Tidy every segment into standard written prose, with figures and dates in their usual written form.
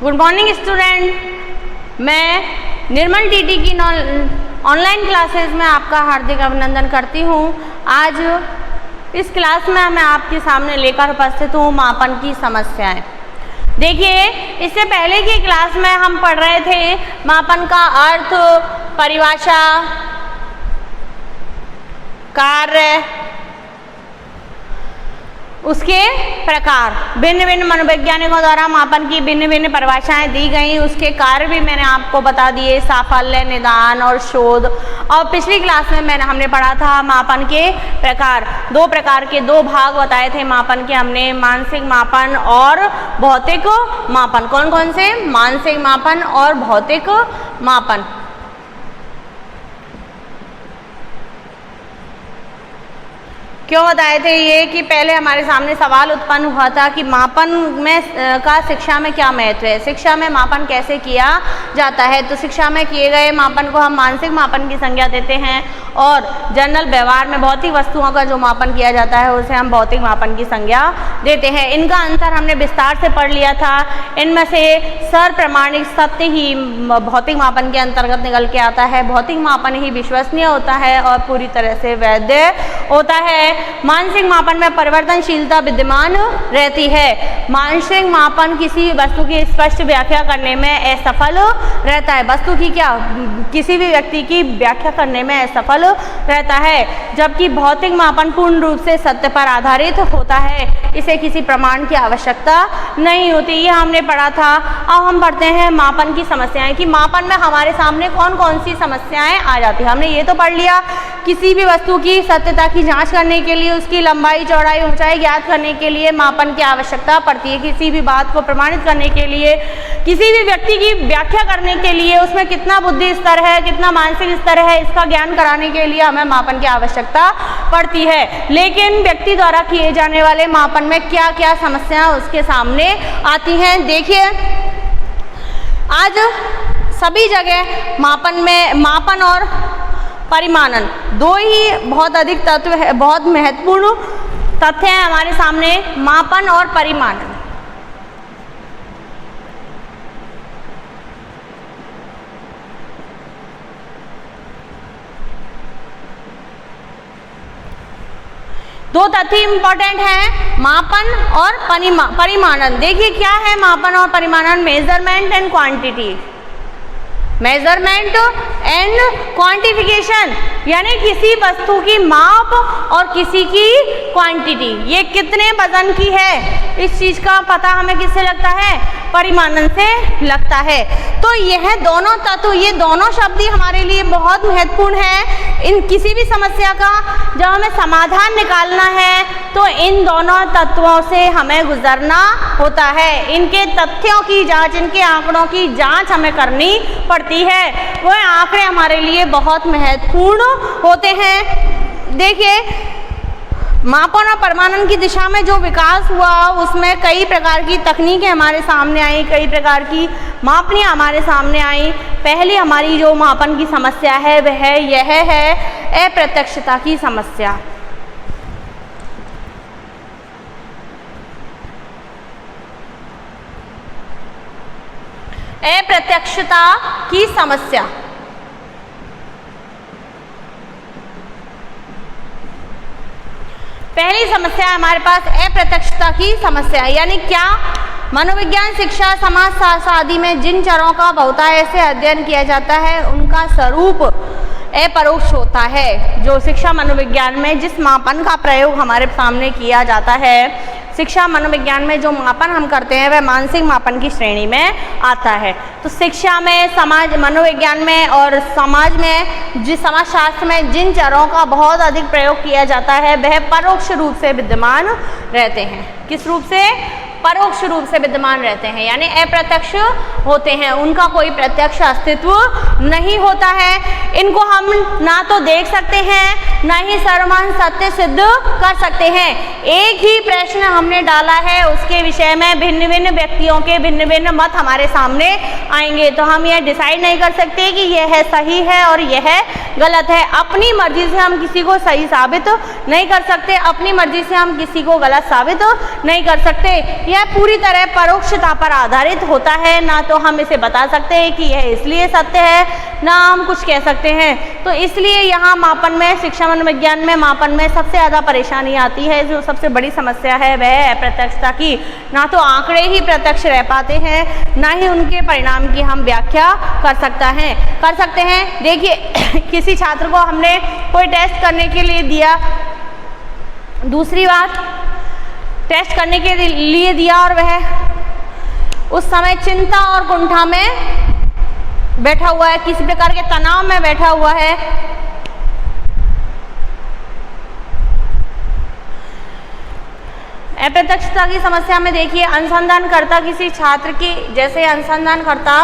Good morning student, मैं निर्मल TT की online classes में आपका हार्दिक अभिनंदन करती हूँ। आज इस क्लास में मैं आपके सामने लेकर उपस्थित हूँ मापन की समस्याएं। देखिए, इससे पहले की क्लास में हम पढ़ रहे थे मापन का अर्थ, परिभाषा, कार्य, उसके प्रकार। भिन्न भिन्न मनोवैज्ञानिकों द्वारा मापन की भिन्न भिन्न परिभाषाएं दी गई, उसके कार्य भी मैंने आपको बता दिए, साफल्य, निदान और शोध। और पिछली क्लास में हमने पढ़ा था मापन के प्रकार। दो प्रकार के दो भाग बताए थे मापन के हमने, मानसिक मापन और भौतिक मापन। कौन कौन से? मानसिक मापन और भौतिक मापन। क्यों बताए थे ये कि पहले हमारे सामने सवाल उत्पन्न हुआ था कि मापन में का शिक्षा में क्या महत्व है, शिक्षा में मापन कैसे किया जाता है। तो शिक्षा में किए गए मापन को हम मानसिक मापन की संज्ञा देते हैं और जनरल व्यवहार में भौतिक वस्तुओं का जो मापन किया जाता है उसे हम भौतिक मापन की संज्ञा देते हैं। इनका अंतर हमने विस्तार से पढ़ लिया था। इनमें से सर्वप्रमाणिक सत्य ही भौतिक मापन के अंतर्गत निकल के आता है। भौतिक मापन ही विश्वसनीय होता है और पूरी तरह से वैध होता है। मानसिक मापन में परिवर्तनशीलता विद्यमान रहती है। मानसिक मापन किसी वस्तु की स्पष्ट व्याख्या करने में असफल रहता है। वस्तु की क्या, किसी भी व्यक्ति की व्याख्या करने में असफल रहता है, जबकि भौतिक मापन पूर्ण रूप से सत्य पर आधारित होता है। इसे किसी प्रमाण की आवश्यकता नहीं होती। ये हमने पढ़ा था। अब हम पढ़ते हैं मापन की समस्याएं कि मापन में हमारे सामने कौन कौन सी समस्याएं आ जाती है। हमने ये तो पढ़ लिया, किसी भी वस्तु की सत्यता की जांच करने के लिए उसकी लंबाई, चौड़ाई, ऊंचाई ज्ञात करने के लिए मापन की आवश्यकता पड़ती है। किसी भी बात को प्रमाणित करने के लिए, किसी भी व्यक्ति की व्याख्या करने के लिए उसमें कितना बुद्धि स्तर है, कितना मानसिक स्तर है, इसका ज्ञान कराने के लिए हमें मापन की आवश्यकता पड़ती है। लेकिन व्यक्ति द्वारा किए जाने वाले मापन में क्या क्या समस्याएं उसके सामने आती हैं, देखिए। आज सभी जगह मापन और परिमाणन दो ही बहुत अधिक तत्व है, बहुत महत्वपूर्ण तथ्य हैं हमारे सामने, मापन और परिमाणन। दो तथ्य इंपॉर्टेंट हैं, मापन और परिमाणन। देखिए क्या है मापन और परिमाणन? Measurement and quantity, measurement and quantification, यानी किसी वस्तु की माप और किसी की क्वांटिटी। ये कितने वजन की है, इस चीज का पता हमें किससे लगता है? परिमाणन से लगता है। तो यह दोनों तत्व, ये दोनों शब्द हमारे लिए बहुत महत्वपूर्ण है। इन किसी भी समस्या का जब हमें समाधान निकालना है तो इन दोनों तत्वों से हमें गुजरना होता है। इनके तथ्यों की जांच, इनके आंकड़ों की जांच हमें करनी पड़ती है। वह आंकड़े हमारे लिए बहुत महत्वपूर्ण होते हैं। देखिए, मापन और परिमाणन की दिशा में जो विकास हुआ उसमें कई प्रकार की तकनीकें हमारे सामने आई, कई प्रकार की मापनियाँ हमारे सामने आई। पहली हमारी जो मापन की समस्या है वह यह है अप्रत्यक्षता की समस्या। अप्रत्यक्षता की समस्या। पहली समस्या हमारे पास अप्रत्यक्षता की समस्या, यानी क्या? मनोविज्ञान, शिक्षा, समाज शास्त्र आदि में जिन चरों का बहुतायत से अध्ययन किया जाता है उनका स्वरूप अपरोक्ष होता है। जो शिक्षा मनोविज्ञान में जिस मापन का प्रयोग हमारे सामने किया जाता है, शिक्षा मनोविज्ञान में जो मापन हम करते हैं वह मानसिक मापन की श्रेणी में आता है। तो शिक्षा में, समाज मनोविज्ञान में और समाज में, जिस समाजशास्त्र में जिन चरों का बहुत अधिक प्रयोग किया जाता है वह परोक्ष रूप से विद्यमान रहते हैं। किस रूप से? परोक्ष रूप से विद्यमान रहते हैं, यानी अप्रत्यक्ष होते हैं। उनका कोई प्रत्यक्ष अस्तित्व नहीं होता है। इनको हम ना तो देख सकते हैं न ही सर्वमान्य सत्य सिद्ध कर सकते हैं। एक ही प्रश्न हमने डाला है, उसके विषय में भिन्न भिन्न व्यक्तियों के भिन्न भिन्न मत हमारे सामने आएंगे, तो हम यह डिसाइड नहीं कर सकते कि यह सही है और यह गलत है। अपनी मर्जी से हम किसी को सही साबित नहीं कर सकते, अपनी मर्जी से हम किसी को गलत साबित नहीं कर सकते। यह पूरी तरह परोक्षता पर आधारित होता है, ना तो हम इसे बता सकते हैं कि यह इसलिए सत्य है, ना हम कुछ कह सकते हैं। तो इसलिए यहाँ मापन में, शिक्षा मनोविज्ञान में मापन में सबसे ज़्यादा परेशानी आती है। जो सबसे बड़ी समस्या है वह है अप्रत्यक्षता की। ना तो आंकड़े ही प्रत्यक्ष रह पाते हैं, ना ही उनके परिणाम की हम व्याख्या कर सकते हैं। देखिए, किसी छात्र को हमने कोई टेस्ट करने के लिए दिया, दूसरी बात टेस्ट करने के लिए दिया और वह उस समय चिंता और कुंठा में बैठा हुआ है, किसी प्रकार के तनाव में बैठा हुआ है। अप्रत्यक्षता की समस्या में देखिए, अनुसंधानकर्ता किसी छात्र की, जैसे अनुसंधानकर्ता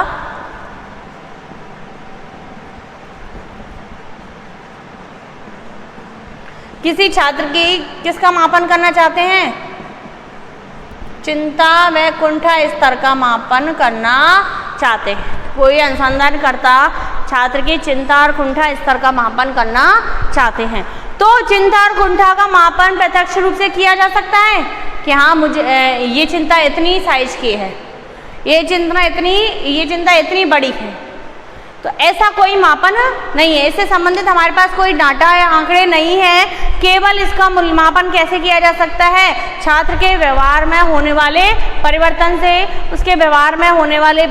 किसी छात्र की किसका मापन करना चाहते हैं? चिंता व कुंठा स्तर का मापन करना चाहते हैं। कोई अनुसंधानकर्ता छात्र की चिंता और कुंठा स्तर का मापन करना चाहते हैं, तो चिंता और कुंठा का मापन प्रत्यक्ष रूप से किया जा सकता है कि हाँ, मुझे ये चिंता इतनी साइज की है, ये चिंता इतनी बड़ी है। तो ऐसा कोई मापन नहीं है, इससे संबंधित हमारे पास कोई डाटा या आंकड़े नहीं है। केवल इसका मूल्यमापन कैसे किया जा सकता है? छात्र के व्यवहार में होने वाले परिवर्तन से, उसके व्यवहार में होने वाले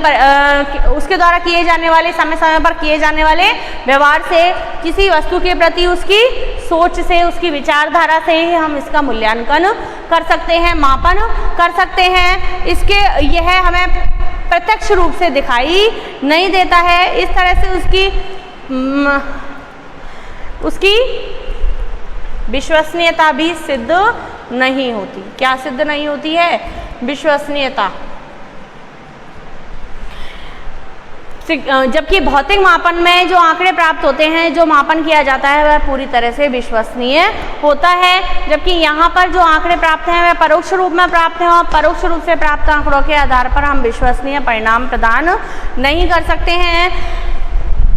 उसके द्वारा किए जाने वाले, समय समय पर किए जाने वाले व्यवहार से, किसी वस्तु के प्रति उसकी सोच से, उसकी विचारधारा से ही हम इसका मूल्यांकन कर सकते हैं, मापन कर सकते हैं। इसके यह हमें प्रत्यक्ष रूप से दिखाई नहीं देता है। इस तरह से उसकी विश्वसनीयता भी सिद्ध नहीं होती। क्या सिद्ध नहीं होती है? विश्वसनीयता। जबकि भौतिक मापन में जो आंकड़े प्राप्त होते हैं, जो मापन किया जाता है, वह पूरी तरह से विश्वसनीय होता है। जबकि यहाँ पर जो आंकड़े प्राप्त हैं वह परोक्ष रूप में प्राप्त हैं, और परोक्ष रूप से प्राप्त आंकड़ों के आधार पर हम विश्वसनीय परिणाम प्रदान नहीं कर सकते हैं।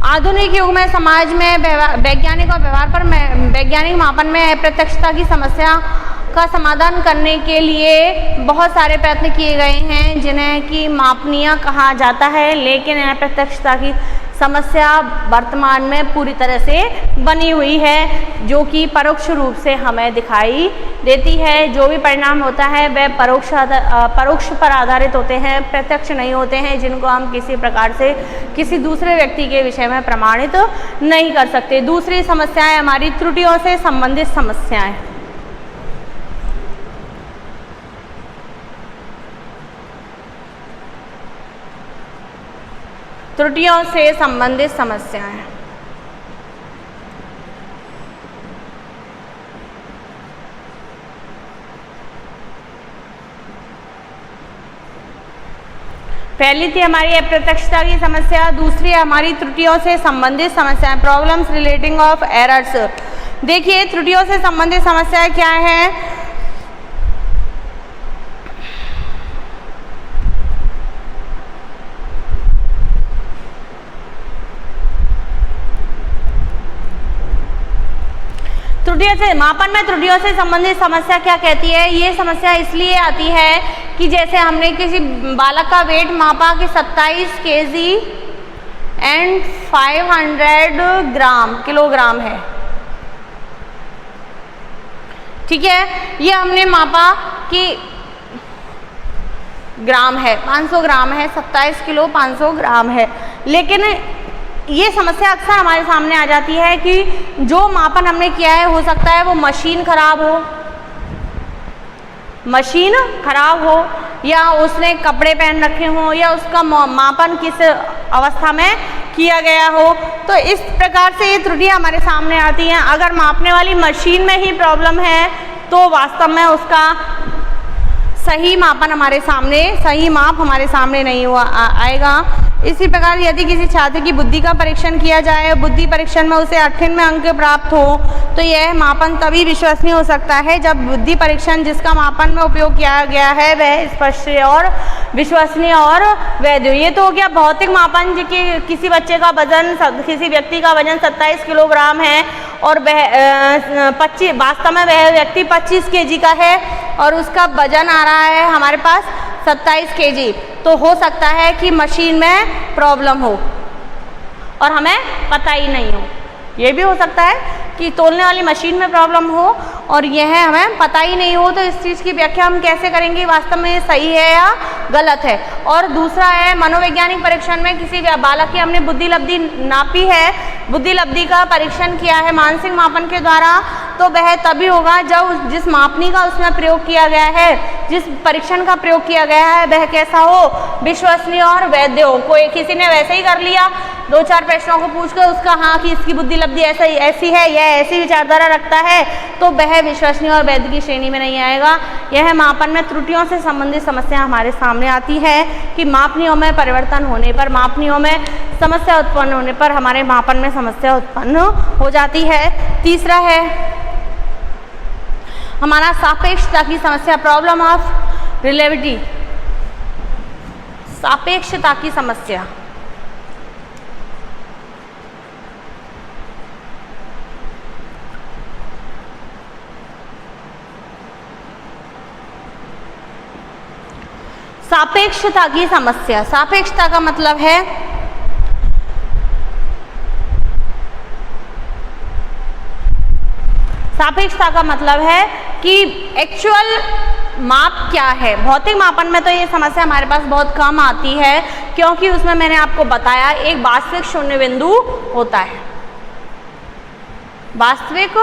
आधुनिक युग में समाज में वैज्ञानिक और व्यवहार पर वैज्ञानिक मापन में अप्रत्यक्षता की समस्या का समाधान करने के लिए बहुत सारे प्रयत्न किए गए हैं, जिन्हें कि मापनीय कहा जाता है। लेकिन अप्रत्यक्षता की समस्या वर्तमान में पूरी तरह से बनी हुई है, जो कि परोक्ष रूप से हमें दिखाई देती है। जो भी परिणाम होता है वह परोक्ष पर आधारित होते हैं, प्रत्यक्ष नहीं होते हैं, जिनको हम किसी प्रकार से किसी दूसरे व्यक्ति के विषय में प्रमाणित नहीं कर सकते। दूसरी समस्याएं हमारी त्रुटियों से संबंधित समस्याएं। त्रुटियों से संबंधित समस्याएं। पहली थी हमारी अप्रत्यक्षता की समस्या, दूसरी हमारी त्रुटियों से संबंधित समस्याएं, प्रॉब्लम्स रिलेटिंग ऑफ एरर्स। देखिए, त्रुटियों से संबंधित समस्याएं क्या है? त्रुटियों से मापन में त्रुटियों से संबंधित समस्या क्या कहती है? ये समस्या इसलिए आती है कि जैसे हमने किसी बालक का वेट मापा कि 27 kg एंड 500 किलोग्राम है, ठीक है। ये हमने मापा कि ग्राम है, 500 ग्राम है, 27 किलो 500 ग्राम है। लेकिन ये समस्या अक्सर हमारे सामने आ जाती है कि जो मापन हमने किया है, हो सकता है वो मशीन खराब हो, या उसने कपड़े पहन रखे हों, या उसका मापन किस अवस्था में किया गया हो। तो इस प्रकार से ये त्रुटि हमारे सामने आती हैं। अगर मापने वाली मशीन में ही प्रॉब्लम है तो वास्तव में उसका सही मापन हमारे सामने, सही माप हमारे सामने नहीं आएगा। इसी प्रकार यदि किसी छात्र की बुद्धि का परीक्षण किया जाए, बुद्धि परीक्षण में उसे 98 अंक प्राप्त हो, तो यह मापन तभी विश्वसनीय हो सकता है जब बुद्धि परीक्षण जिसका मापन में उपयोग किया गया है वह स्पष्ट और विश्वसनीय और वैध। ये तो हो गया भौतिक मापन, कि किसी बच्चे का वजन, किसी व्यक्ति का वजन 27 किलोग्राम है और वह 25 वास्तव में वह व्यक्ति 25 केजी का है और उसका वजन आ रहा है हमारे पास 27 केजी। तो हो सकता है कि मशीन में प्रॉब्लम हो और हमें पता ही नहीं हो। ये भी हो सकता है कि तोलने वाली मशीन में प्रॉब्लम हो और यह हमें पता ही नहीं हो। तो इस चीज़ की व्याख्या हम कैसे करेंगे, वास्तव में सही है या गलत है। और दूसरा है मनोवैज्ञानिक परीक्षण में किसी बालक की हमने बुद्धि लब्धि नापी है, बुद्धि लब्धि का परीक्षण किया है मानसिक मापन के द्वारा, तो वह तभी होगा जब जिस मापनी का उसमें प्रयोग किया गया है, जिस परीक्षण का प्रयोग किया गया है वह कैसा हो, विश्वसनीय और वैध हो। कोई किसी ने वैसे ही कर लिया, 2-4 प्रश्नों को पूछकर उसका हाँ कि इसकी बुद्धि लब्धि ऐसी है, यह ऐसी विचारधारा रखता है, तो वह विश्वसनीय और वैध की श्रेणी में नहीं आएगा। यह मापन में त्रुटियों से संबंधित समस्या हमारे सामने आती है कि मापनियों में परिवर्तन होने पर, मापनियों में समस्या उत्पन्न होने पर हमारे मापन में समस्या उत्पन्न हो जाती है। तीसरा है हमारा सापेक्षता की समस्या, प्रॉब्लम ऑफ रिलेटिविटी, सापेक्षता की समस्या। सापेक्षता की समस्या, सापेक्षता का मतलब है सापेक्षता का मतलब है कि एक्चुअल माप क्या है। भौतिक मापन में तो ये समस्या हमारे पास बहुत कम आती है, क्योंकि उसमें मैंने आपको बताया एक वास्तविक शून्य बिंदु होता है, वास्तविक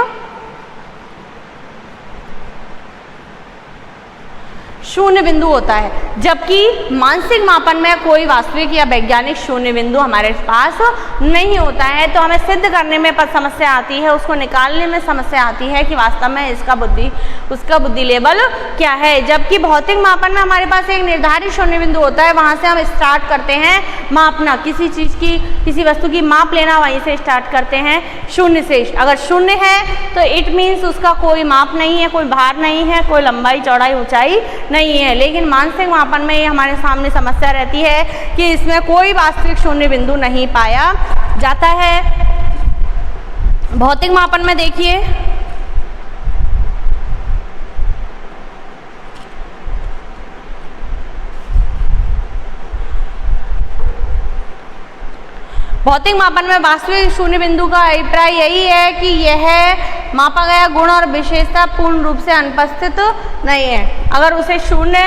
शून्य बिंदु होता है, जबकि मानसिक मापन में कोई वास्तविक या वैज्ञानिक शून्य बिंदु हमारे पास नहीं होता है। तो हमें सिद्ध करने में समस्या आती है, उसको निकालने में समस्या आती है कि वास्तव में उसका बुद्धि लेवल क्या है। जबकि भौतिक मापन में हमारे पास एक निर्धारित शून्य बिंदु होता है, वहाँ से हम स्टार्ट करते हैं मापना, किसी चीज़ की, किसी वस्तु की माप लेना, वहीं से स्टार्ट करते हैं शून्य से। अगर शून्य है तो इट मीन्स उसका कोई माप नहीं है, कोई भार नहीं है, कोई लंबाई चौड़ाई ऊंचाई नहीं है। लेकिन मानसिक मापन में ये हमारे सामने समस्या रहती है कि इसमें कोई वास्तविक शून्य बिंदु नहीं पाया जाता है। भौतिक मापन में देखिए भौतिक मापन में वास्तविक शून्य बिंदु का अभिप्राय यही है कि यह मापा गया गुण और विशेषता पूर्ण रूप से अनुपस्थित नहीं है। अगर उसे शून्य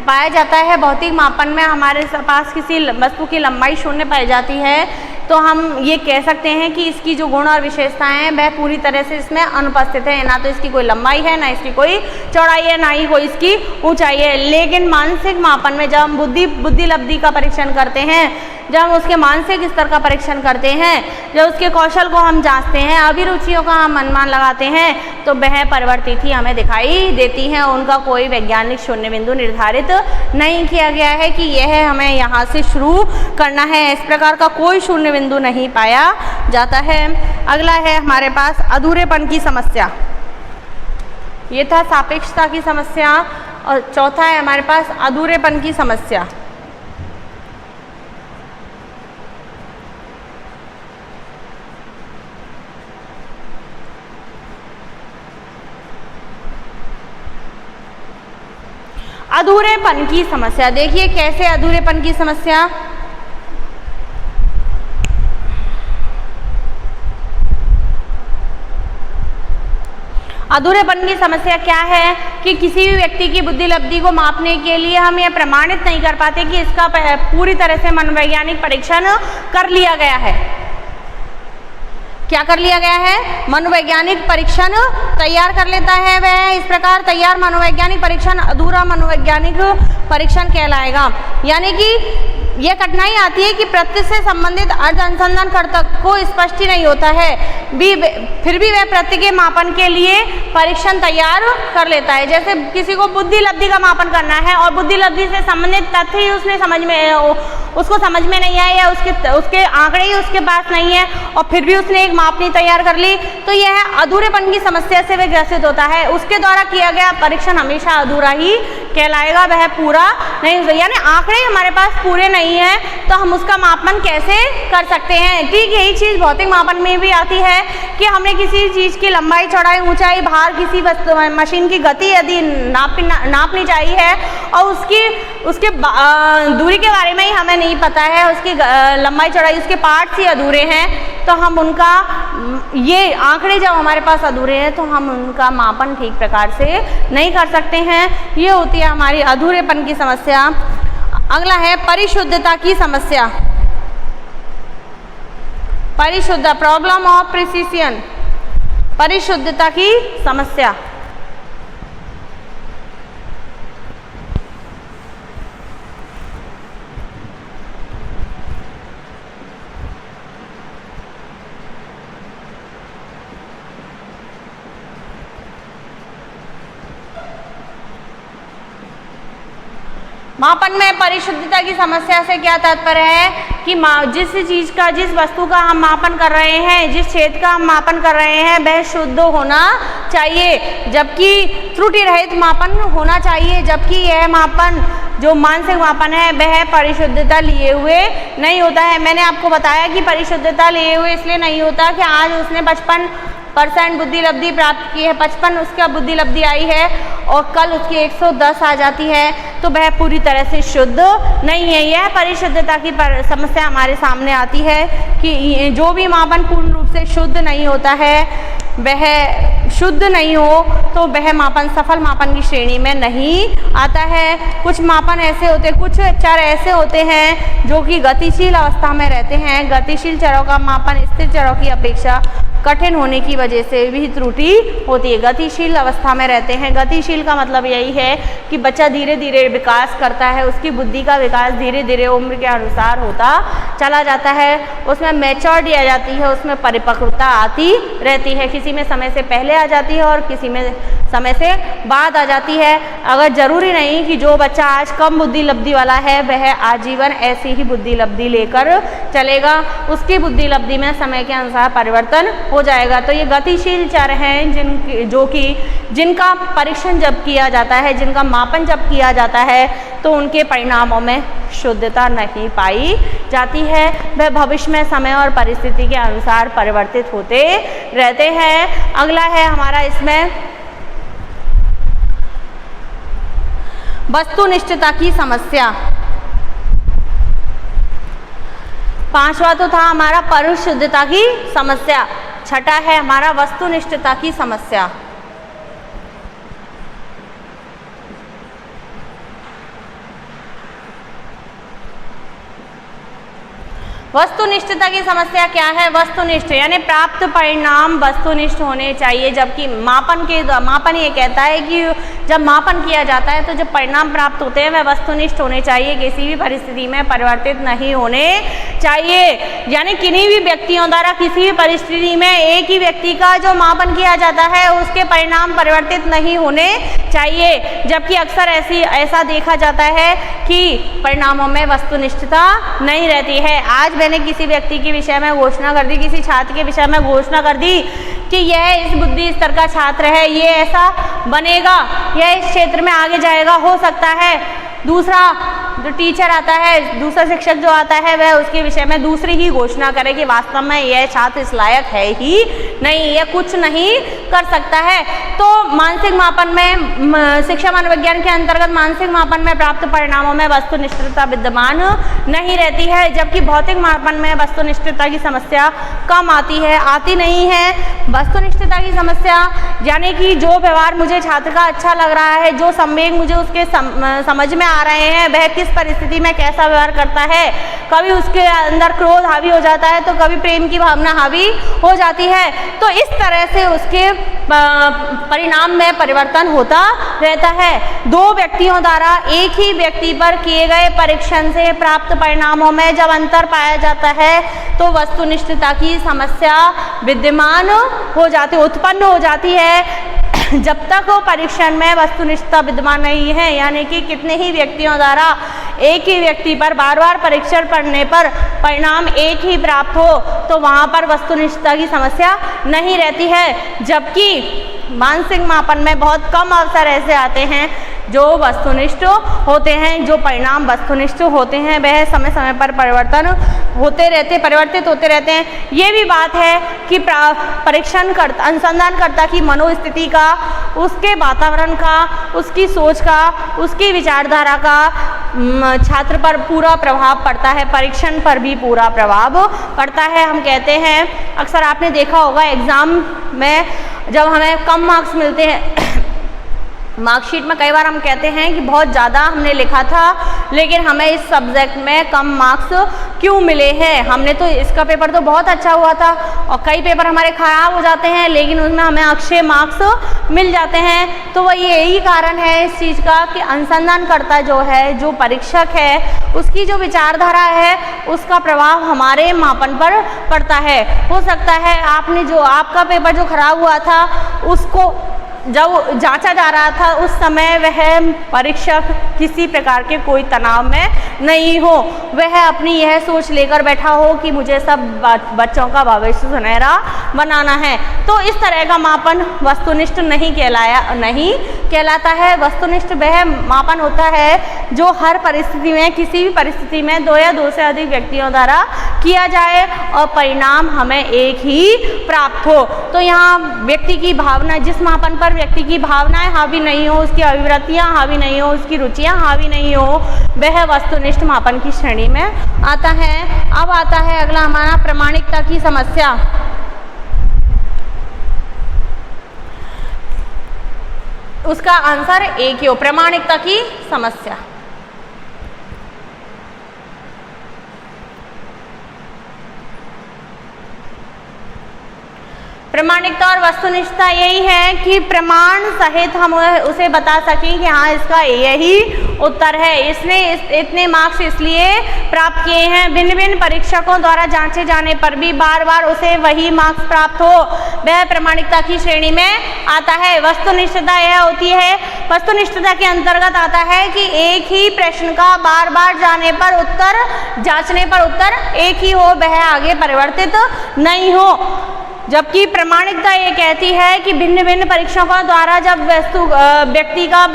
पाया जाता है, भौतिक मापन में हमारे पास किसी वस्तु की लंबाई शून्य पाई जाती है, तो हम ये कह सकते हैं कि इसकी जो गुण और विशेषताएं हैं वह पूरी तरह से इसमें अनुपस्थित है। ना तो इसकी कोई लंबाई है, ना इसकी कोई चौड़ाई है, ना ही कोई इसकी ऊंचाई है। लेकिन मानसिक मापन में जब हम बुद्धि लब्धि का परीक्षण करते हैं, जब हम उसके मानसिक स्तर का परीक्षण करते हैं, जब उसके कौशल को हम जांचते हैं, अभिरुचियों का हम अनुमान लगाते हैं, तो वह परिवर्तित ही हमें दिखाई देती हैं। उनका कोई वैज्ञानिक शून्य बिंदु निर्धारित नहीं किया गया है कि यह हमें यहाँ से शुरू करना है। इस प्रकार का कोई शून्य बिंदु नहीं पाया जाता है। अगला है हमारे पास अधूरेपन की समस्या। ये था सापेक्षता की समस्या, और चौथा है हमारे पास अधूरेपन की समस्या। अधूरेपन की समस्या देखिए कैसे अधूरेपन की समस्या। अधूरेपन की समस्या क्या है कि किसी भी व्यक्ति की बुद्धि लब्धि को मापने के लिए हम यह प्रमाणित नहीं कर पाते कि इसका पूरी तरह से मनोवैज्ञानिक परीक्षण कर लिया गया है। क्या कर लिया गया है? मनोवैज्ञानिक परीक्षण तैयार कर लेता है वह। इस प्रकार तैयार मनोवैज्ञानिक परीक्षण अधूरा मनोवैज्ञानिक परीक्षण कहलाएगा। यानी कि यह कठिनाई आती है कि प्रत्यय से संबंधित अर्थ अनुसंधानकर्ता को स्पष्ट ही नहीं होता है, फिर भी वह प्रत्यय के मापन के लिए परीक्षण तैयार कर लेता है। जैसे किसी को बुद्धि लब्धि का मापन करना है और बुद्धि लब्धि से संबंधित तथ्य ही उसको समझ में नहीं आया, या उसके आंकड़े ही उसके पास नहीं है और फिर भी उसने एक मापनी तैयार कर ली, तो यह अधूरेपन की समस्या से वह ग्रसित होता है। उसके द्वारा किया गया परीक्षण हमेशा अधूरा ही कहलाएगा, वह पूरा नहीं, यानी आंकड़े हमारे पास पूरे नहीं है तो हम उसका मापन कैसे कर सकते हैं। ठीक यही चीज़ भौतिक मापन में भी आती है कि हमने किसी चीज़ की लंबाई, चौड़ाई, ऊंचाई, भार, किसी वस्तु मशीन की गति यदि नापनी चाहिए है और उसके दूरी के बारे में ही हमें नहीं पता है, उसकी लंबाई, चौड़ाई, उसके पार्ट्स ही अधूरे हैं, तो हम उनका ये आंकड़े जब हमारे पास अधूरे हैं तो हम उनका मापन ठीक प्रकार से नहीं कर सकते हैं। ये होती है हमारी अधूरेपन की समस्या। अगला है परिशुद्धता की समस्या। परिशुद्ध, प्रॉब्लम ऑफ प्रिसिशन, परिशुद्धता की समस्या। मापन में परिशुद्धता की समस्या से क्या तात्पर्य है कि जिस चीज़ का, जिस वस्तु का हम मापन कर रहे हैं, जिस क्षेत्र का हम मापन कर रहे हैं वह शुद्ध होना चाहिए, जबकि त्रुटि रहित मापन होना चाहिए, जबकि यह मापन जो मानसिक मापन है वह परिशुद्धता लिए हुए नहीं होता है। मैंने आपको बताया कि परिशुद्धता लिए हुए इसलिए नहीं होता कि आज उसने 55% बुद्धि लब्धि प्राप्त की है, 55 उसका बुद्धि लब्धि आई है और कल उसकी 110 आ जाती है, तो वह पूरी तरह से शुद्ध नहीं है। यह परिशुद्धता की समस्या हमारे सामने आती है कि जो भी मापन पूर्ण रूप से शुद्ध नहीं होता है, वह शुद्ध नहीं हो तो वह मापन सफल मापन की श्रेणी में नहीं आता है। कुछ मापन ऐसे होते, कुछ चर ऐसे होते हैं जो कि गतिशील अवस्था में रहते हैं। गतिशील चरों का मापन स्थिर चरों की अपेक्षा कठिन होने की वजह से भी त्रुटि होती है। गतिशील अवस्था में रहते हैं, गतिशील का मतलब यही है कि बच्चा धीरे धीरे विकास करता है, उसकी बुद्धि का विकास धीरे धीरे उम्र के अनुसार होता चला जाता है, उसमें मैच्योरिटी आ जाती है, उसमें परिपक्वता आती रहती है। किसी में समय से पहले आ जाती है और किसी में समय से बाद आ जाती है। अगर ज़रूरी नहीं कि जो बच्चा आज कम बुद्धि लब्धि वाला है वह आजीवन ऐसी ही बुद्धि लब्धि लेकर चलेगा, उसकी बुद्धि लब्धि में समय के अनुसार परिवर्तन हो जाएगा। तो ये गतिशील चर हैं जिनका परीक्षण जब किया जाता है, जिनका मापन जब किया जाता है तो उनके परिणामों में शुद्धता नहीं पाई जाती है, वह भविष्य में समय और परिस्थिति के अनुसार परिवर्तित होते रहते हैं। अगला है हमारा इसमें वस्तुनिष्ठता की समस्या। पांचवा तो था हमारा परिशुद्धता की समस्या, छठा है हमारा वस्तुनिष्ठता की समस्या। वस्तुनिष्ठता की समस्या क्या है? वस्तुनिष्ठ यानी प्राप्त परिणाम वस्तुनिष्ठ होने चाहिए, जबकि मापन ये कहता है कि जब मापन किया जाता है तो जब परिणाम प्राप्त होते हैं वह वस्तुनिष्ठ होने चाहिए, किसी भी परिस्थिति में परिवर्तित नहीं होने चाहिए। यानी किन्हीं भी व्यक्तियों द्वारा किसी भी परिस्थिति में एक ही व्यक्ति का जो मापन किया जाता है उसके परिणाम परिवर्तित नहीं होने चाहिए, जबकि अक्सर ऐसा देखा जाता है कि परिणामों में वस्तुनिष्ठता नहीं रहती है। आज मैंने किसी व्यक्ति के विषय में घोषणा कर दी, किसी छात्र के विषय में घोषणा कर दी कि यह इस बुद्धि स्तर का छात्र है, ये ऐसा बनेगा, यह इस क्षेत्र में आगे जाएगा, हो सकता है दूसरा जो टीचर आता है, दूसरा शिक्षक जो आता है वह उसके विषय में दूसरी ही घोषणा करे कि वास्तव में यह छात्र इस लायक है ही नहीं, यह कुछ नहीं कर सकता है। तो मानसिक मापन में, शिक्षा मनोविज्ञान के अंतर्गत मानसिक मापन में प्राप्त परिणामों में वस्तुनिष्ठता विद्यमान नहीं रहती है, जबकि भौतिक मापन में वस्तुनिष्ठता की समस्या कम आती है, आती नहीं है। वस्तुनिष्ठता की समस्या यानी कि जो व्यवहार मुझे छात्र का अच्छा लग रहा है, जो संवेग मुझे उसके समझ में आ रहे हैं, वह किस परिस्थिति में कैसा व्यवहार करता है, कभी उसके अंदर क्रोध हावी हो जाता है तो कभी प्रेम की भावना हावी हो जाती है। तो इस तरह से उसके परिणाम में परिवर्तन होता रहता है। दो व्यक्तियों द्वारा एक ही व्यक्ति पर किए गए परीक्षण से प्राप्त परिणामों में जब अंतर पाया जाता है तो वस्तुनिष्ठता की समस्या विद्यमान हो जाती, उत्पन्न हो जाती है। जब तक वो परीक्षण में वस्तुनिष्ठता विद्यमान नहीं है, यानी कि कितने ही व्यक्तियों द्वारा एक ही व्यक्ति पर बार बार परीक्षण करने पर परिणाम एक ही प्राप्त हो, तो वहाँ पर वस्तुनिष्ठता की समस्या नहीं रहती है। जबकि मानसिक मापन में बहुत कम अवसर ऐसे आते हैं जो वस्तुनिष्ठ होते हैं, जो परिणाम वस्तुनिष्ठ होते हैं वह समय समय पर परिवर्तित होते रहते हैं। ये भी बात है कि अनुसंधानकर्ता की मनोस्थिति का, उसके वातावरण का, उसकी सोच का, उसकी विचारधारा का छात्र पर पूरा प्रभाव पड़ता है, परीक्षण पर भी पूरा प्रभाव पड़ता है। हम कहते हैं, अक्सर आपने देखा होगा एग्ज़ाम में जब हमें कम मार्क्स मिलते हैं मार्कशीट में, कई बार हम कहते हैं कि बहुत ज़्यादा हमने लिखा था लेकिन हमें इस सब्जेक्ट में कम मार्क्स क्यों मिले हैं। हमने तो इसका पेपर तो बहुत अच्छा हुआ था और कई पेपर हमारे ख़राब हो जाते हैं लेकिन उसमें हमें अच्छे मार्क्स मिल जाते हैं। तो वह यही कारण है इस चीज़ का कि अनुसंधानकर्ता जो है, जो परीक्षक है, उसकी जो विचारधारा है उसका प्रभाव हमारे मापन पर पड़ता है। हो सकता है आपने जो आपका पेपर जो ख़राब हुआ था उसको जब जांचा जा रहा था उस समय वह परीक्षक किसी प्रकार के कोई तनाव में नहीं हो, वह अपनी यह सोच लेकर बैठा हो कि मुझे सब बच्चों का भविष्य सुनहरा बनाना है। तो इस तरह का मापन वस्तुनिष्ठ नहीं कहलाता है। वस्तुनिष्ठ वह मापन होता है जो हर परिस्थिति में, किसी भी परिस्थिति में दो या दो से अधिक व्यक्तियों द्वारा किया जाए और परिणाम हमें एक ही प्राप्त हो। तो यहाँ व्यक्ति की भावना, जिस मापन पर व्यक्ति की भावनाएं हावी नहीं हो, उसकी अभिवृत्तियां हावी नहीं हो, उसकी रुचियां हावी नहीं हो, वह वस्तुनिष्ठ मापन की श्रेणी में आता है। अब आता है अगला हमारा प्रामाणिकता की समस्या। उसका आंसर एक ही हो, प्रामाणिकता की समस्या। प्रामाणिकता और वस्तुनिष्ठता यही है कि प्रमाण सहित हम उसे बता सकें कि हाँ इसका यही उत्तर है, इसने इतने मार्क्स इसलिए प्राप्त किए हैं। भिन्न भिन्न परीक्षकों द्वारा जांचे जाने पर भी बार बार उसे वही मार्क्स प्राप्त हो, वह प्रामाणिकता की श्रेणी में आता है। वस्तुनिष्ठता यह होती है, वस्तुनिष्ठता के अंतर्गत आता है कि एक ही प्रश्न का बार बार जाने पर उत्तर, जांचने पर उत्तर एक ही हो, वह आगे परिवर्तित नहीं हो। जबकि प्रामाणिकता ये कहती है कि भिन्न भिन्न परीक्षकों द्वारा जब व्यक्ति का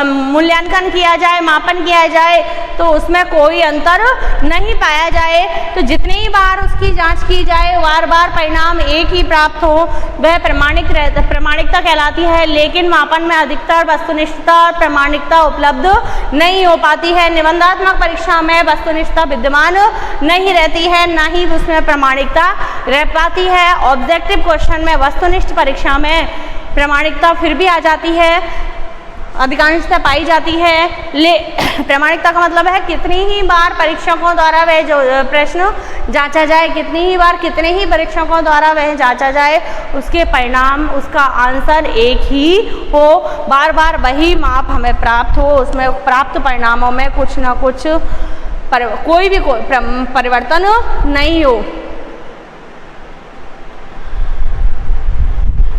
मूल्यांकन किया जाए, मापन किया जाए तो उसमें कोई अंतर नहीं पाया जाए, तो जितनी बार उसकी जांच की जाए बार बार परिणाम एक ही प्राप्त हो, वह प्रामाणिकता कहलाती है। लेकिन मापन में अधिकतर वस्तुनिष्ठता और प्रामाणिकता उपलब्ध नहीं हो पाती है। निबंधात्मक परीक्षा में वस्तुनिष्ठता विद्यमान नहीं रहती है, ना ही उसमें प्रामाणिकता रह पाती है। ऑब्जेक्टिव क्वेश्चन में वस्तुनिष्ठ परीक्षा में प्रामाणिकता फिर भी आ जाती है, अधिकांशतः पाई जाती है। प्रामाणिकता का मतलब है कितनी ही बार परीक्षकों द्वारा वह जो प्रश्न जांचा जाए, कितनी ही बार कितने ही परीक्षकों द्वारा वह जांचा जाए, उसके परिणाम, उसका आंसर एक ही हो, बार बार वही माप हमें प्राप्त हो, उसमें प्राप्त परिणामों में कुछ ना कुछ कोई भी परिवर्तन नहीं हो।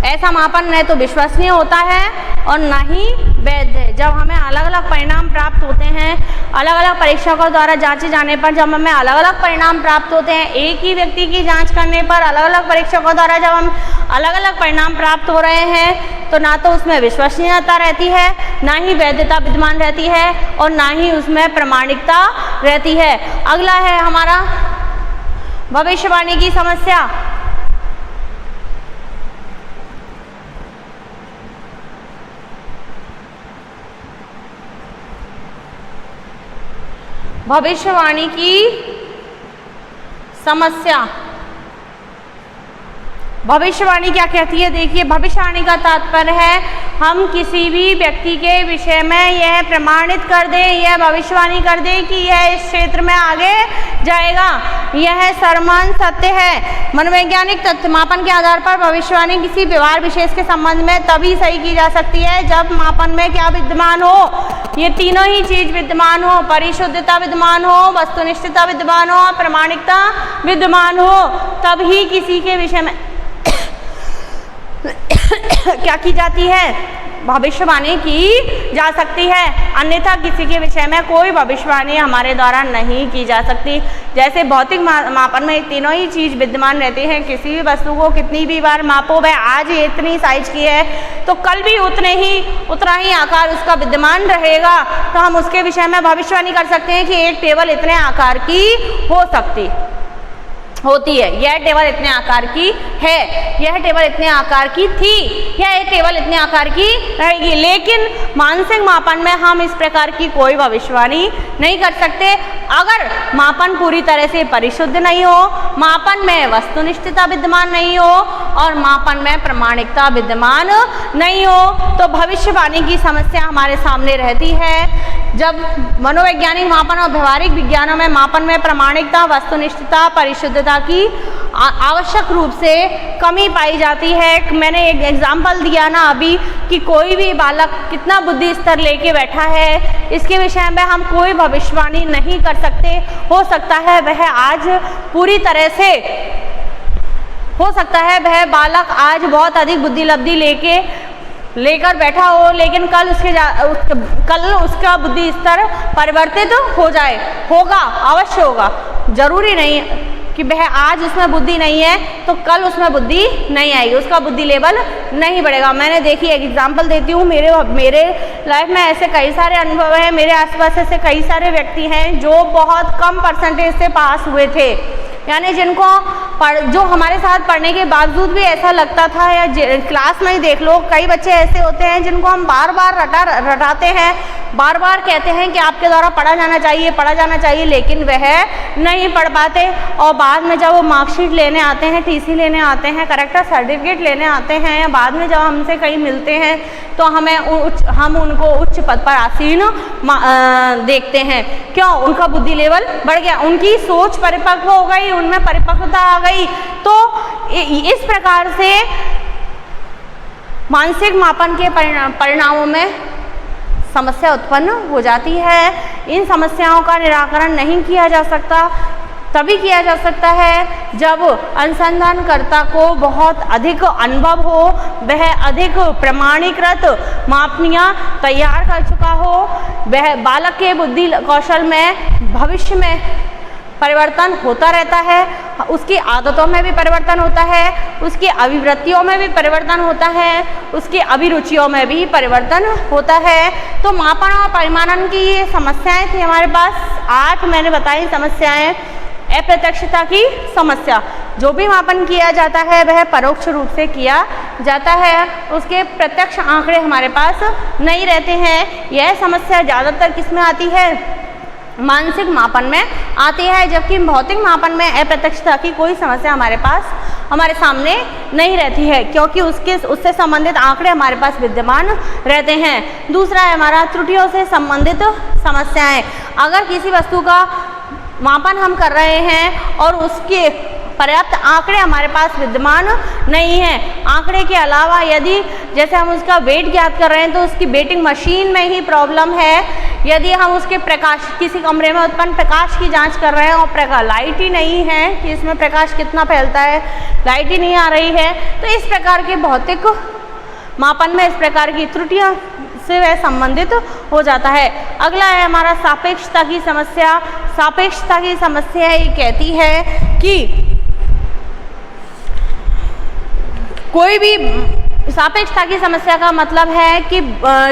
ऐसा मापन न तो विश्वसनीय होता है और न ही वैध है। जब हमें अलग अलग परिणाम प्राप्त होते हैं, अलग अलग परीक्षकों द्वारा जांचे जाने पर जब हमें अलग अलग परिणाम प्राप्त होते हैं, एक ही व्यक्ति की जांच करने पर अलग अलग परीक्षकों द्वारा जब हम अलग अलग परिणाम प्राप्त हो रहे हैं, तो ना तो उसमें विश्वसनीयता रहती है, ना ही वैधता विद्यमान रहती है और ना ही उसमें प्रामाणिकता रहती है। अगला है हमारा भविष्यवाणी की समस्या। भविष्यवाणी की समस्या। भविष्यवाणी क्या कहती है? देखिए, भविष्यवाणी का तात्पर्य है हम किसी भी व्यक्ति के विषय में यह प्रमाणित कर दें, यह भविष्यवाणी कर दें कि यह इस क्षेत्र में आगे जाएगा, यह सर्वमान्य सत्य है। मनोवैज्ञानिक तथ्य मापन के आधार पर भविष्यवाणी किसी व्यवहार विशेष के संबंध में तभी सही की जा सकती है जब मापन में क्या विद्यमान हो, ये तीनों ही चीज विद्यमान हो, परिशुद्धता विद्यमान हो, वस्तुनिष्ठता विद्यमान हो, प्रामाणिकता विद्यमान हो, तब ही किसी के विषय में क्या की जाती है, भविष्यवाणी की जा सकती है। अन्यथा किसी के विषय में कोई भविष्यवाणी हमारे द्वारा नहीं की जा सकती। जैसे भौतिक मापन में तीनों ही चीज विद्यमान रहती हैं। किसी भी वस्तु को कितनी भी बार मापो, वह आज ये इतनी साइज की है तो कल भी उतना ही आकार उसका विद्यमान रहेगा, तो हम उसके विषय में भविष्यवाणी कर सकते हैं कि एक टेबल इतने आकार की होती है, यह टेबल इतने आकार की है, यह टेबल इतने आकार की थी, यह टेबल इतने आकार की रहेगी। लेकिन मानसिक मापन में हम इस प्रकार की कोई भविष्यवाणी नहीं कर सकते। अगर मापन पूरी तरह से परिशुद्ध नहीं हो, मापन में वस्तुनिष्ठता विद्यमान नहीं हो और मापन में प्रामाणिकता विद्यमान नहीं हो, तो भविष्यवाणी की समस्या हमारे सामने रहती है। जब मनोवैज्ञानिक मापन और व्यवहारिक विज्ञानों में मापन में प्रामाणिकता, वस्तुनिष्ठता, परिशुद्धता की आवश्यक रूप से कमी पाई जाती है। मैंने एक एग्जाम्पल दिया ना अभी कि कोई भी बालक कितना बुद्धि स्तर लेके बैठा है, इसके विषय में हम कोई भविष्यवाणी नहीं कर सकते। हो सकता है वह आज पूरी तरह से वह बालक आज बहुत अधिक बुद्धि लब्धि लेकर बैठा हो, लेकिन कल उसका बुद्धि स्तर परिवर्तित होगा, अवश्य होगा। जरूरी नहीं कि वह आज उसमें बुद्धि नहीं है तो कल उसमें बुद्धि नहीं आएगी, उसका बुद्धि लेवल नहीं बढ़ेगा। मैंने देखी, एक एग्जांपल देती हूँ, मेरे लाइफ में ऐसे कई सारे अनुभव हैं, मेरे आसपास ऐसे कई सारे व्यक्ति हैं जो बहुत कम परसेंटेज से पास हुए थे, यानी जो हमारे साथ पढ़ने के बावजूद भी ऐसा लगता था, या क्लास में ही देख लो, कई बच्चे ऐसे होते हैं जिनको हम बार बार रटाते हैं, बार बार कहते हैं कि आपके द्वारा पढ़ा जाना चाहिए, लेकिन वह नहीं पढ़ पाते। और बाद में जब वो मार्कशीट लेने आते हैं, टीसी लेने आते हैं, करेक्टर सर्टिफिकेट लेने आते हैं, या बाद में जब हमसे कहीं मिलते हैं तो हम उनको उच्च पद पर आसीन देखते हैं। क्यों? उनका बुद्धि लेवल बढ़ गया, उनकी सोच परिपक्व हो गई, उनमें परिपक्वता आ गई। तो इस प्रकार से मानसिक मापन के परिणामों में समस्या उत्पन्न हो जाती है। इन समस्याओं का निराकरण नहीं किया जा सकता, तभी किया जा सकता है जब अनुसंधानकर्ता को बहुत अधिक अनुभव हो, वह अधिक प्रमाणीकृत मापनियाँ तैयार कर चुका हो, वह बालक के बुद्धि कौशल में भविष्य में परिवर्तन होता रहता है, उसकी आदतों में भी परिवर्तन होता है, उसकी अभिवृत्तियों में भी परिवर्तन होता है, उसकी अभिरुचियों में भी परिवर्तन होता है। तो मापन और परिमाणन की ये समस्याएं थी हमारे पास 8 मैंने बताई समस्याएं। अप्रत्यक्षता की समस्या, जो भी मापन किया जाता है वह परोक्ष रूप से किया जाता है, उसके प्रत्यक्ष आंकड़े हमारे पास नहीं रहते हैं। यह समस्या ज़्यादातर किसमें आती है? मानसिक मापन में आती है, जबकि भौतिक मापन में अप्रत्यक्षता की कोई समस्या हमारे सामने नहीं रहती है, क्योंकि उससे संबंधित आंकड़े हमारे पास विद्यमान रहते हैं। दूसरा है हमारा त्रुटियों से संबंधित समस्याएं। अगर किसी वस्तु का मापन हम कर रहे हैं और उसके पर्याप्त आंकड़े हमारे पास विद्यमान नहीं हैं, आंकड़े के अलावा यदि जैसे हम उसका वेट ज्ञात कर रहे हैं तो उसकी वेटिंग मशीन में ही प्रॉब्लम है, यदि हम उसके किसी कमरे में उत्पन्न प्रकाश की जांच कर रहे हैं और लाइट ही नहीं है कि इसमें प्रकाश कितना फैलता है, लाइट ही नहीं आ रही है, तो इस प्रकार के भौतिक मापन में इस प्रकार की त्रुटियां से वह संबंधित हो जाता है। अगला है हमारा सापेक्षता की समस्या। सापेक्षता की समस्या ये कहती है कि कोई भी सापेक्षता की समस्या का मतलब है कि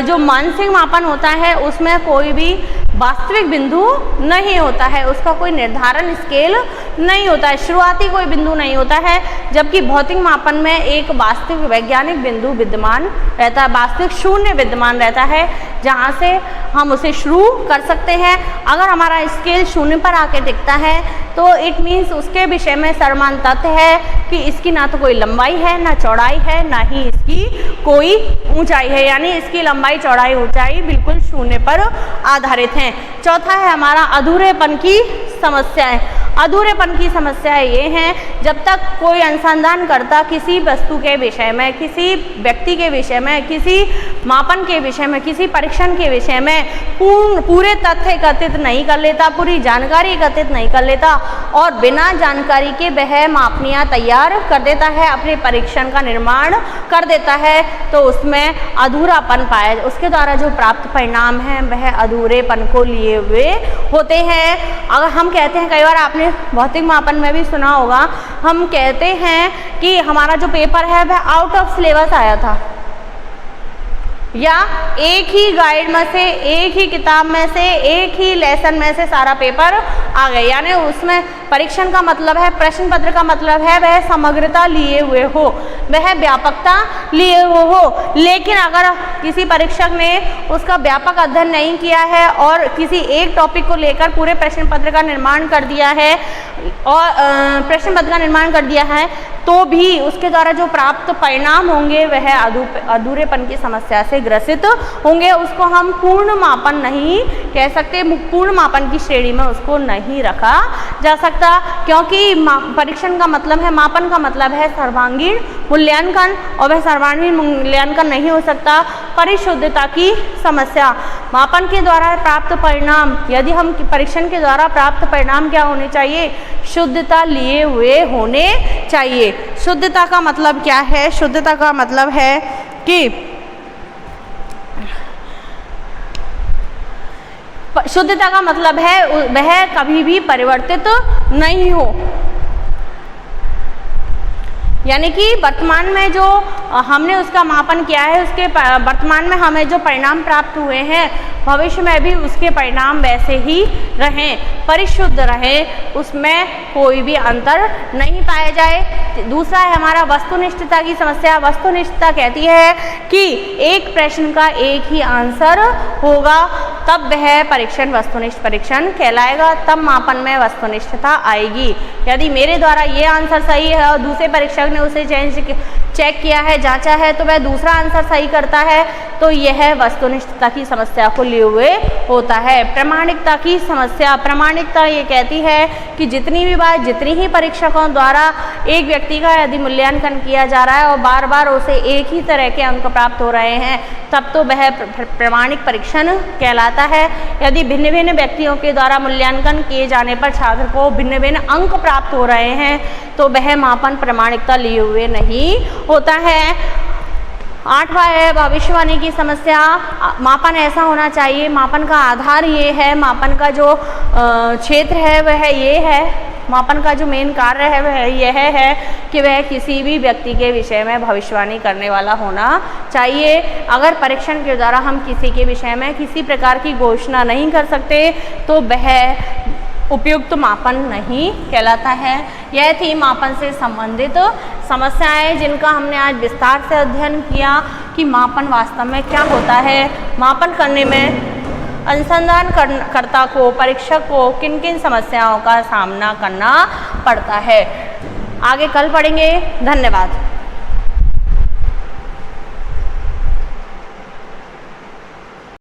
जो मानसिक मापन होता है उसमें कोई भी वास्तविक बिंदु नहीं होता है, उसका कोई निर्धारण स्केल नहीं होता है, शुरुआती कोई बिंदु नहीं होता है, जबकि भौतिक मापन में एक वास्तविक वैज्ञानिक बिंदु विद्यमान रहता है, वास्तविक शून्य विद्यमान रहता है, जहाँ से हम उसे शुरू कर सकते हैं। अगर हमारा स्केल शून्य पर आके दिखता है तो इट मीन्स उसके विषय में सर्वमान्य तथ्य है कि इसकी ना तो कोई लंबाई है, ना चौड़ाई है, ना ही इसकी कोई ऊंचाई है, यानी इसकी लंबाई चौड़ाई ऊंचाई बिल्कुल शून्य पर आधारित हैं। चौथा है हमारा अधूरेपन की समस्याएं। अधूरेपन की समस्याएं ये हैं, जब तक कोई अनुसंधानकर्ता किसी वस्तु के विषय में, किसी व्यक्ति के विषय में, किसी मापन के विषय में, किसी परीक्षण के विषय में पूरे तथ्य एकत्रित नहीं कर लेता, पूरी जानकारी एकत्रित नहीं कर लेता और बिना जानकारी के वह मापनियाँ तैयार कर देता है, अपने परीक्षण का निर्माण कर देता है, तो उसमें अधूरापन पाया, उसके द्वारा जो प्राप्त परिणाम है वह अधूरेपन को लिए हुए होते हैं। अगर हम कहते हैं, कई बार आपने भौतिक मापन में भी सुना होगा, हम कहते हैं कि हमारा जो पेपर है वह आउट ऑफ सिलेबस आया था, या एक ही गाइड में से, एक ही किताब में से, एक ही लेसन में से सारा पेपर आ गया, यानी उसमें परीक्षण का मतलब है, प्रश्न पत्र का मतलब है वह समग्रता लिए हुए हो, वह व्यापकता लिए हुए हो। लेकिन अगर किसी परीक्षक ने उसका व्यापक अध्ययन नहीं किया है और किसी एक टॉपिक को लेकर पूरे प्रश्न पत्र का निर्माण कर दिया है और प्रश्न पत्र का निर्माण कर दिया है, तो भी उसके द्वारा जो प्राप्त परिणाम होंगे वह अधूरेपन की समस्या से ग्रसित होंगे। उसको हम पूर्ण मापन नहीं कह सकते, पूर्ण मापन की श्रेणी में उसको नहीं रखा जा सकता, क्योंकि परीक्षण का मतलब है, मापन का मतलब है सर्वांगीण मूल्यांकन, और वह सर्वांगीण मूल्यांकन नहीं हो सकता। परिशुद्धता की समस्या, मापन के द्वारा प्राप्त परिणाम, यदि हम परीक्षण के द्वारा प्राप्त परिणाम क्या होने चाहिए, शुद्धता लिए हुए होने चाहिए। शुद्धता का मतलब क्या है? शुद्धता का मतलब है कि शुद्धता का मतलब है वह कभी भी परिवर्तित नहीं हो, यानी कि वर्तमान में जो हमने उसका मापन किया है, उसके वर्तमान में हमें जो परिणाम प्राप्त हुए हैं, भविष्य में भी उसके परिणाम वैसे ही रहें, परिशुद्ध रहें, उसमें कोई भी अंतर नहीं पाया जाए। दूसरा है हमारा वस्तुनिष्ठता की समस्या। वस्तुनिष्ठता कहती है कि एक प्रश्न का एक ही आंसर होगा, तब वह परीक्षण वस्तुनिष्ठ परीक्षण कहलाएगा, तब मापन में वस्तुनिष्ठता आएगी। यदि मेरे द्वारा ये आंसर सही है और दूसरे परीक्षक ने उसे चेक किया है, जांचा है, तो वह दूसरा आंसर सही करता है, तो यह वस्तुनिष्ठता की समस्या को लिए हुए होता है। प्रामाणिकता की समस्या। प्रामाणिकता ये कहती है कि जितनी भी बार, जितनी ही परीक्षकों द्वारा एक व्यक्ति का यदि मूल्यांकन किया जा रहा है और बार बार उसे एक ही तरह के अंक प्राप्त हो रहे हैं, तब तो वह प्रामाणिक परीक्षण कहलाता है। यदि भिन्न भिन्न व्यक्तियों के द्वारा मूल्यांकन किए जाने पर छात्र को भिन्न भिन्न अंक प्राप्त हो रहे हैं, तो वह मापन प्रामाणिकता लिए हुए नहीं होता है। 8वां है भविष्यवाणी की समस्या। मापन ऐसा होना चाहिए, मापन का आधार ये है, मापन का जो क्षेत्र है वह ये है, मापन का जो मेन कार्य है वह यह है कि वह किसी भी व्यक्ति के विषय में भविष्यवाणी करने वाला होना चाहिए। अगर परीक्षण के द्वारा हम किसी के विषय में किसी प्रकार की घोषणा नहीं कर सकते, तो वह उपयुक्त मापन नहीं कहलाता है। यह थी मापन से संबंधित समस्याएं, जिनका हमने आज विस्तार से अध्ययन किया कि मापन वास्तव में क्या होता है, मापन करने में अनुसंधानकर्ता को, परीक्षक को किन किन समस्याओं का सामना करना पड़ता है। आगे कल पढ़ेंगे। धन्यवाद।